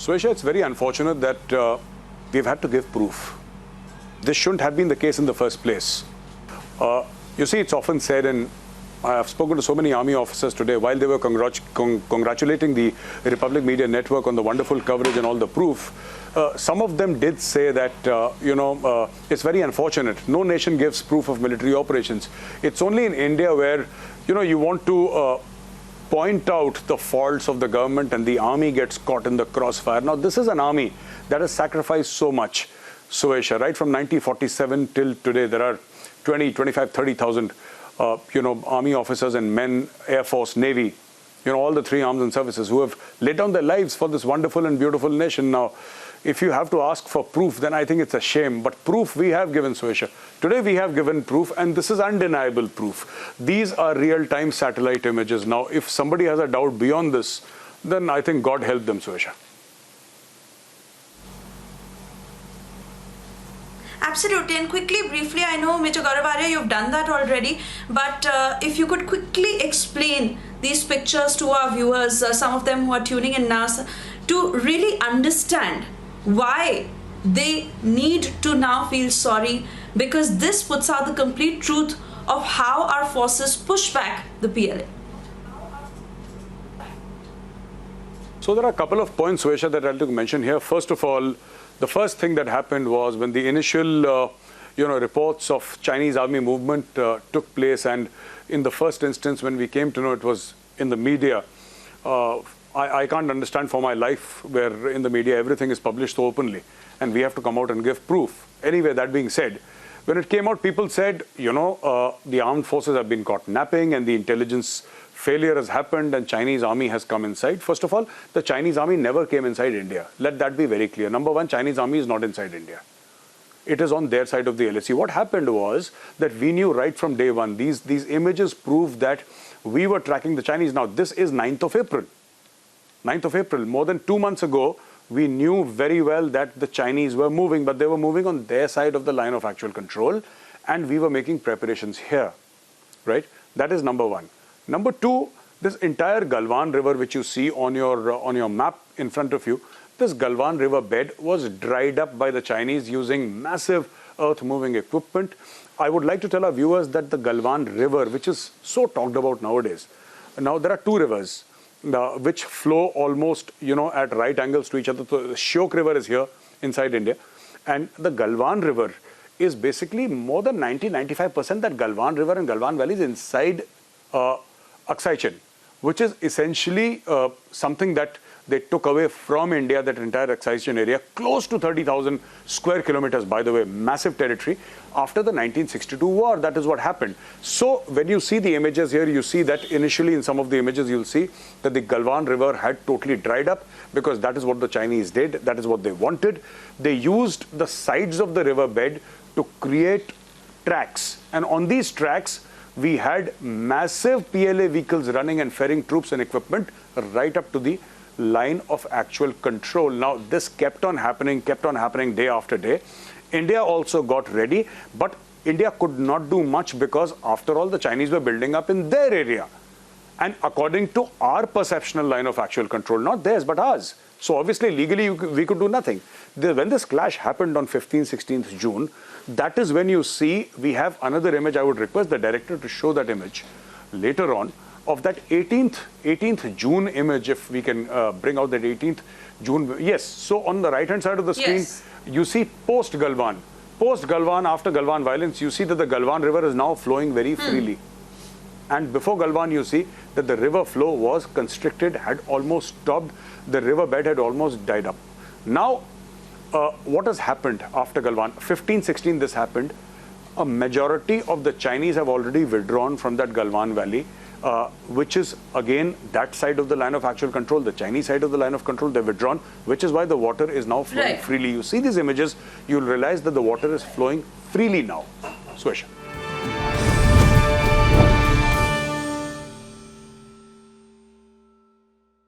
Swesha, it's very unfortunate that we've had to give proof. This shouldn't have been the case in the first place. You see, it's often said, and I have spoken to so many army officers today, while they were congratulating the Republic Media Network on the wonderful coverage and all the proof, some of them did say that, it's very unfortunate. No nation gives proof of military operations. It's only in India where, you want to point out the faults of the government and the army gets caught in the crossfire. Now, this is an army that has sacrificed so much, Swesha, right from 1947 till today. There are 20, 25, 30,000, army officers and men, Air Force, Navy, all the three arms and services who have laid down their lives for this wonderful and beautiful nation. Now, if you have to ask for proof, then I think it's a shame. But proof we have given, Swesha. Today we have given proof, and this is undeniable proof. These are real-time satellite images. Now, if somebody has a doubt beyond this, then I think God help them, Swesha. Absolutely. And quickly, briefly, I know, Major Gaurav Arya, you've done that already, but if you could quickly explain these pictures to our viewers, some of them who are tuning in now, to really understand why they need to now feel sorry, because this puts out the complete truth of how our forces push back the PLA. So there are a couple of points, Swesha, that I'd like to mention here. First of all, the first thing that happened was when the initial, reports of Chinese army movement took place, and in the first instance, when we came to know it was in the media, I can't understand for my life where in the media everything is published so openly, and we have to come out and give proof. Anyway, that being said, when it came out, people said, the armed forces have been caught napping and the intelligence failure has happened and Chinese army has come inside. First of all, the Chinese army never came inside India. Let that be very clear. Number one, Chinese army is not inside India. It is on their side of the LAC. What happened was that we knew right from day one, these images prove that we were tracking the Chinese. Now, this is 9th of April. 9th of April, more than 2 months ago, we knew very well that the Chinese were moving, but they were moving on their side of the line of actual control, and we were making preparations here, right? That is number one. Number two, this entire Galwan River, which you see on your map in front of you, this Galwan River bed was dried up by the Chinese using massive earth-moving equipment. I would like to tell our viewers that the Galwan River, which is so talked about nowadays, now there are two rivers which flow almost, at right angles to each other. So the Shyok River is here inside India, and the Galwan River is basically more than 90-95% that Galwan River and Galwan Valley is inside Aksai Chin, which is essentially something that they took away from India, that entire Aksai Chin area, close to 30,000 square kilometers, by the way, massive territory, after the 1962 war. That is what happened. So when you see the images here, you see that initially in some of the images, you'll see that the Galwan River had totally dried up, because that is what the Chinese did. That is what they wanted. They used the sides of the river bed to create tracks. And on these tracks, we had massive PLA vehicles running and ferrying troops and equipment right up to the line of actual control. Now, this kept on happening day after day. India also got ready, but India could not do much because, after all, the Chinese were building up in their area. And according to our perceptional line of actual control, not theirs, but ours. So obviously, legally, we could do nothing. When this clash happened on 15th, 16th June, that is when you see, we have another image. I would request the director to show that image later on, of that 18th June image, if we can bring out that 18th June. Yes, so on the right-hand side of the screen, yes, you see post-Galwan. Post-Galwan, after Galwan violence, you see that the Galwan River is now flowing very freely. And before Galwan, you see that the river flow was constricted, had almost stopped. The river bed had almost died up. Now, what has happened after Galwan? 15, 16, this happened. A majority of the Chinese have already withdrawn from that Galwan Valley, which is, again, that side of the line of actual control, the Chinese side of the line of control. They've withdrawn, which is why the water is now flowing freely. You see these images, you'll realize that the water is flowing freely now. Swesha.